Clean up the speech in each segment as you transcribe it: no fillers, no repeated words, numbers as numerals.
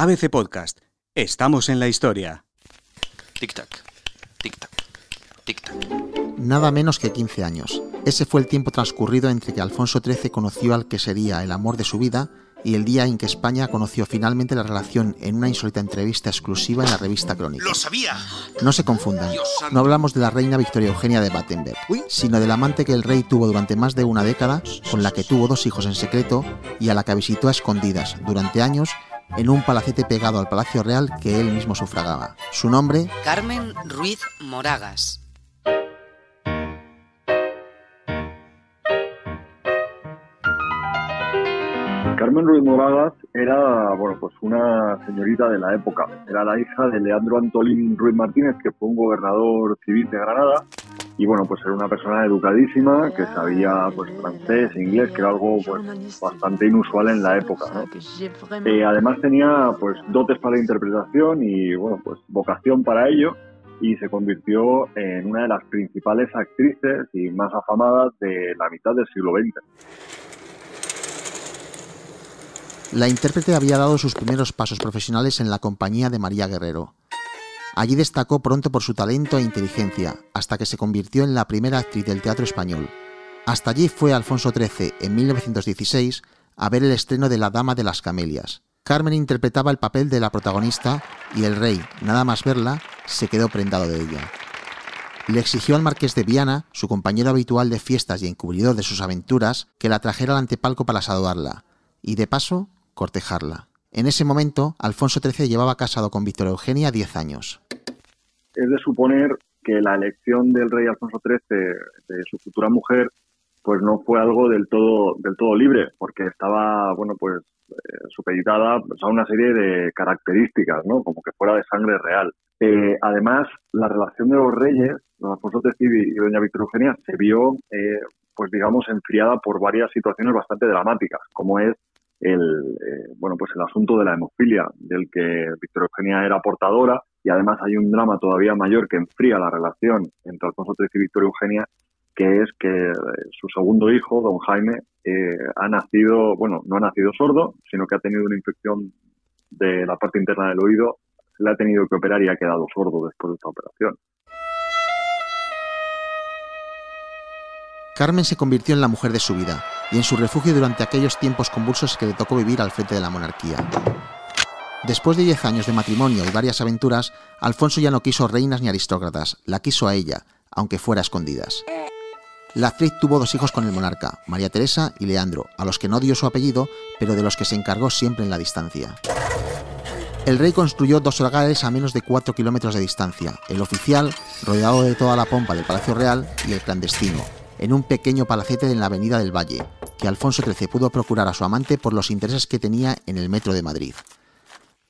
ABC Podcast. Estamos en la historia. Tic-tac, tic-tac, tic-tac. Nada menos que 15 años. Ese fue el tiempo transcurrido entre que Alfonso XIII conoció al que sería el amor de su vida y el día en que España conoció finalmente la relación en una insólita entrevista exclusiva en la revista Crónica. ¡Lo sabía! No se confundan, no hablamos de la reina Victoria Eugenia de Battenberg, sino del amante que el rey tuvo durante más de una década, con la que tuvo 2 hijos en secreto y a la que visitó a escondidas durante años en un palacete pegado al Palacio Real que él mismo sufragaba. Su nombre: Carmen Ruiz Moragas. Carmen Ruiz Moragas era, pues una señorita de la época. Era la hija de Leandro Antolín Ruiz Martínez, que fue un gobernador civil de Granada. Y pues era una persona educadísima, que sabía francés e inglés, que era algo bastante inusual en la época, ¿no? Además tenía dotes para la interpretación y vocación para ello, y se convirtió en una de las principales actrices y más afamadas de la mitad del siglo XX. La intérprete había dado sus primeros pasos profesionales en la compañía de María Guerrero. Allí destacó pronto por su talento e inteligencia, hasta que se convirtió en la primera actriz del teatro español. Hasta allí fue Alfonso XIII, en 1916, a ver el estreno de La Dama de las Camelias. Carmen interpretaba el papel de la protagonista y el rey, nada más verla, se quedó prendado de ella. Le exigió al marqués de Viana, su compañero habitual de fiestas y encubridor de sus aventuras, que la trajera al antepalco para saludarla, y de paso, cortejarla. En ese momento, Alfonso XIII llevaba casado con Victoria Eugenia 10 años. Es de suponer que la elección del rey Alfonso XIII de su futura mujer no fue algo del todo libre, porque estaba supeditada a una serie de características, ¿no? Como que fuera de sangre real. Además, la relación de los reyes, don Alfonso XIII y doña Victoria Eugenia, se vio enfriada por varias situaciones bastante dramáticas, como es el asunto de la hemofilia, del que Victoria Eugenia era portadora, y además hay un drama todavía mayor que enfría la relación entre Alfonso XIII y Victoria Eugenia, que es que su segundo hijo, don Jaime, no ha nacido sordo, sino que ha tenido una infección de la parte interna del oído, se le ha tenido que operar y ha quedado sordo después de esta operación. Carmen se convirtió en la mujer de su vida y en su refugio durante aquellos tiempos convulsos que le tocó vivir al frente de la monarquía. Después de 10 años de matrimonio y varias aventuras, Alfonso ya no quiso reinas ni aristócratas, la quiso a ella, aunque fuera a escondidas. La actriz tuvo 2 hijos con el monarca, María Teresa y Leandro, a los que no dio su apellido, pero de los que se encargó siempre en la distancia. El rey construyó 2 hogares a menos de 4 kilómetros de distancia, el oficial, rodeado de toda la pompa del Palacio Real, y el clandestino, en un pequeño palacete en la Avenida del Valle, que Alfonso XIII pudo procurar a su amante por los intereses que tenía en el metro de Madrid.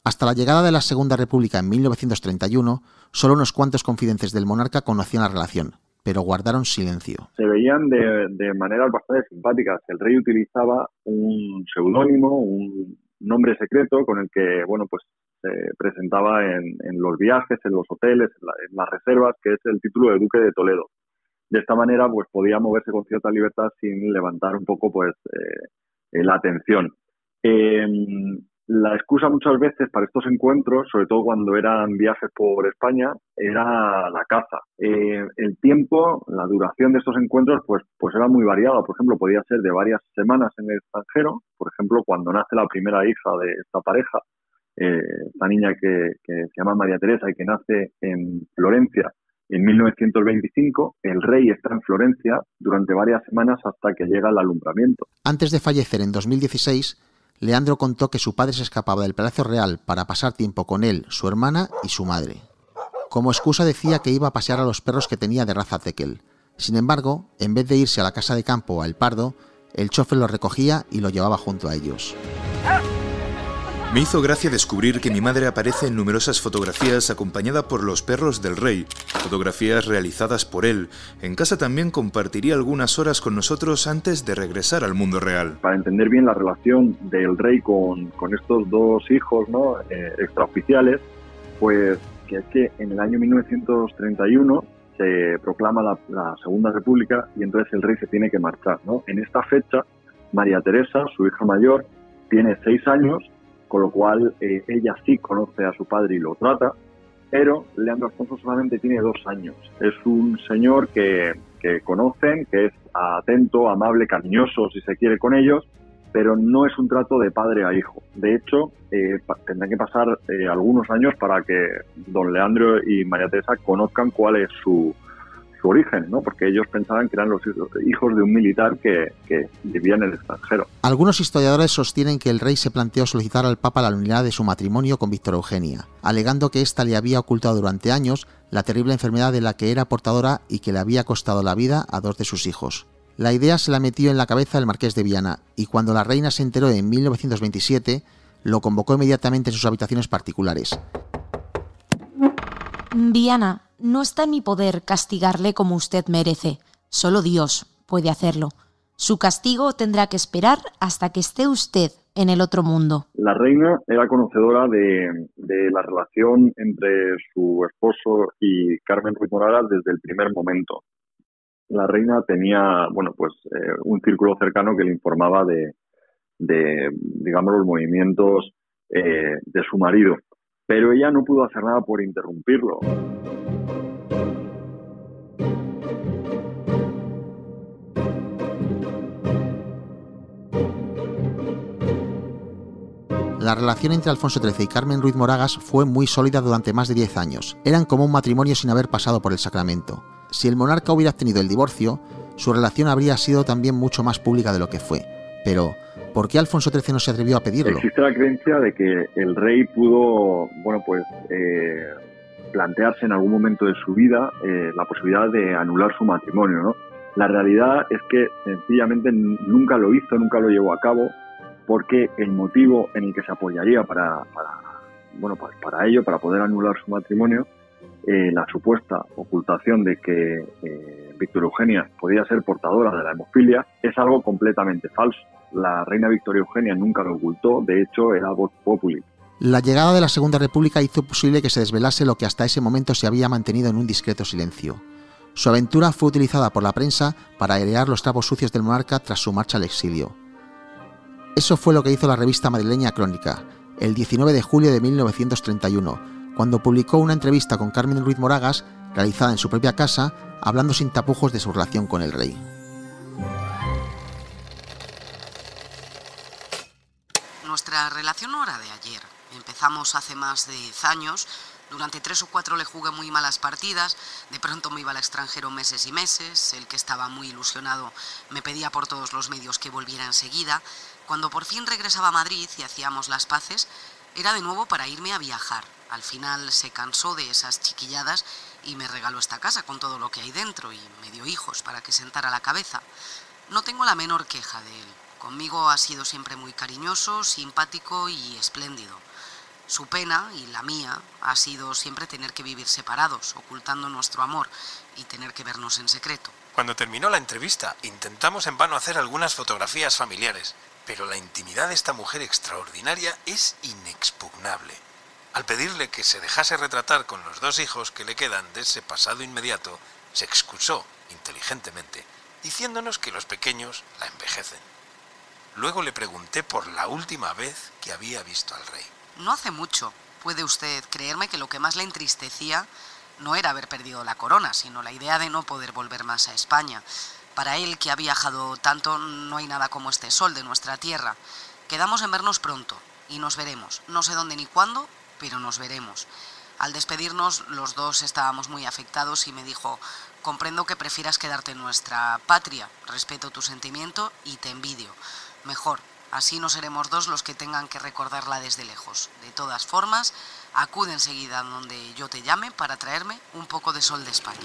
Hasta la llegada de la Segunda República en 1931, solo unos cuantos confidentes del monarca conocían la relación, pero guardaron silencio. Se veían de maneras bastante simpáticas. El rey utilizaba un seudónimo, un nombre secreto con el que se presentaba en los viajes, en los hoteles, en las reservas, que es el título de Duque de Toledo. De esta manera podía moverse con cierta libertad sin levantar un poco la atención. La excusa muchas veces para estos encuentros, sobre todo cuando eran viajes por España, era la caza. El tiempo, la duración de estos encuentros era muy variada. Por ejemplo, podía ser de varias semanas en el extranjero. Por ejemplo, cuando nace la primera hija de esta pareja, esta niña que se llama María Teresa y que nace en Florencia, en 1925, el rey está en Florencia durante varias semanas hasta que llega el alumbramiento. Antes de fallecer en 2016, Leandro contó que su padre se escapaba del Palacio Real para pasar tiempo con él, su hermana y su madre. Como excusa decía que iba a pasear a los perros que tenía de raza Tekel. Sin embargo, en vez de irse a la casa de campo o a El Pardo, el chofer lo recogía y lo llevaba junto a ellos. Me hizo gracia descubrir que mi madre aparece en numerosas fotografías acompañada por los perros del rey, fotografías realizadas por él. En casa también compartiría algunas horas con nosotros antes de regresar al mundo real. Para entender bien la relación del rey con estos 2 hijos, ¿no? Extraoficiales, que es que en el año 1931 se proclama la Segunda República y entonces el rey se tiene que marchar, ¿no? En esta fecha, María Teresa, su hija mayor, tiene 6 años con lo cual ella sí conoce a su padre y lo trata, pero Leandro Alfonso solamente tiene 2 años. Es un señor que conocen, que es atento, amable, cariñoso, si se quiere, con ellos, pero no es un trato de padre a hijo. De hecho, tendrán que pasar algunos años para que don Leandro y María Teresa conozcan cuál es su origen, ¿no? Porque ellos pensaban que eran los hijos de un militar que vivía en el extranjero. Algunos historiadores sostienen que el rey se planteó solicitar al Papa la nulidad de su matrimonio con Victoria Eugenia, alegando que ésta le había ocultado durante años la terrible enfermedad de la que era portadora y que le había costado la vida a 2 de sus hijos. La idea se la metió en la cabeza el marqués de Viana, y cuando la reina se enteró en 1927, lo convocó inmediatamente en sus habitaciones particulares. Viana, no está en mi poder castigarle como usted merece. Solo Dios puede hacerlo. Su castigo tendrá que esperar hasta que esté usted en el otro mundo. La reina era conocedora de la relación entre su esposo y Carmen Ruiz Moragas desde el primer momento. La reina tenía, un círculo cercano que le informaba de digamos, los movimientos de su marido, pero ella no pudo hacer nada por interrumpirlo. La relación entre Alfonso XIII y Carmen Ruiz Moragas fue muy sólida durante más de 10 años. Eran como un matrimonio sin haber pasado por el sacramento. Si el monarca hubiera obtenido el divorcio, su relación habría sido también mucho más pública de lo que fue. Pero, ¿por qué Alfonso XIII no se atrevió a pedirlo? Existe la creencia de que el rey pudo, plantearse en algún momento de su vida la posibilidad de anular su matrimonio, ¿no? La realidad es que sencillamente nunca lo hizo, nunca lo llevó a cabo, porque el motivo en el que se apoyaría para ello, para poder anular su matrimonio, la supuesta ocultación de que Victoria Eugenia podía ser portadora de la hemofilia, es algo completamente falso. La reina Victoria Eugenia nunca lo ocultó, de hecho era vox populi. La llegada de la Segunda República hizo posible que se desvelase lo que hasta ese momento se había mantenido en un discreto silencio. Su aventura fue utilizada por la prensa para airear los trapos sucios del monarca tras su marcha al exilio. Eso fue lo que hizo la revista madrileña Crónica, el 19 de julio de 1931, cuando publicó una entrevista con Carmen Ruiz Moragas, realizada en su propia casa, hablando sin tapujos de su relación con el rey. Nuestra relación no era de ayer. Empezamos hace más de 10 años. Durante 3 o 4 le jugué muy malas partidas. De pronto me iba al extranjero meses y meses. El que estaba muy ilusionado me pedía por todos los medios que volviera enseguida. Cuando por fin regresaba a Madrid y hacíamos las paces, era de nuevo para irme a viajar. Al final se cansó de esas chiquilladas y me regaló esta casa con todo lo que hay dentro y me dio hijos para que sentara la cabeza. No tengo la menor queja de él. Conmigo ha sido siempre muy cariñoso, simpático y espléndido. Su pena, y la mía, ha sido siempre tener que vivir separados, ocultando nuestro amor y tener que vernos en secreto. Cuando terminó la entrevista, intentamos en vano hacer algunas fotografías familiares, pero la intimidad de esta mujer extraordinaria es inexpugnable. Al pedirle que se dejase retratar con los 2 hijos que le quedan de ese pasado inmediato, se excusó inteligentemente, diciéndonos que los pequeños la envejecen. Luego le pregunté por la última vez que había visto al rey. No hace mucho. Puede usted creerme que lo que más le entristecía no era haber perdido la corona, sino la idea de no poder volver más a España. Para él, que ha viajado tanto, no hay nada como este sol de nuestra tierra. Quedamos en vernos pronto y nos veremos. No sé dónde ni cuándo, pero nos veremos. Al despedirnos, los dos estábamos muy afectados y me dijo: comprendo que prefieras quedarte en nuestra patria, respeto tu sentimiento y te envidio. Mejor, así no seremos 2 los que tengan que recordarla desde lejos. De todas formas, acude enseguida donde yo te llame para traerme un poco de sol de España.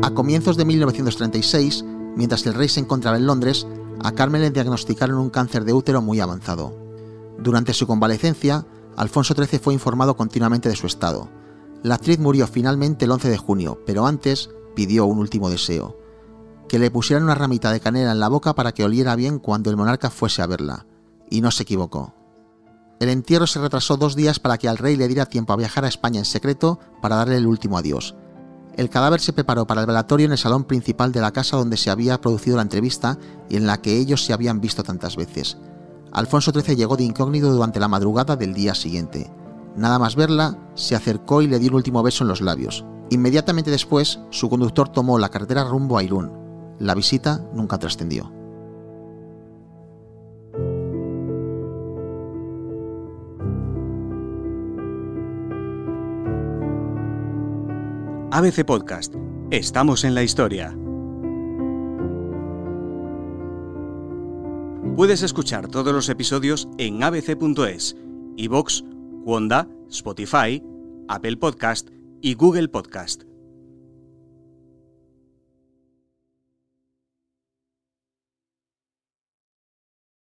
A comienzos de 1936, mientras el rey se encontraba en Londres, a Carmen le diagnosticaron un cáncer de útero muy avanzado. Durante su convalecencia, Alfonso XIII fue informado continuamente de su estado. La actriz murió finalmente el 11 de junio, pero antes pidió un último deseo: que le pusieran una ramita de canela en la boca para que oliera bien cuando el monarca fuese a verla. Y no se equivocó. El entierro se retrasó 2 días para que al rey le diera tiempo a viajar a España en secreto para darle el último adiós. El cadáver se preparó para el velatorio en el salón principal de la casa donde se había producido la entrevista y en la que ellos se habían visto tantas veces. Alfonso XIII llegó de incógnito durante la madrugada del día siguiente. Nada más verla, se acercó y le dio un último beso en los labios. Inmediatamente después, su conductor tomó la carretera rumbo a Irún. La visita nunca trascendió. ABC Podcast. Estamos en la historia. Puedes escuchar todos los episodios en abc.es, iVoox, Wanda, Spotify, Apple Podcast y Google Podcast.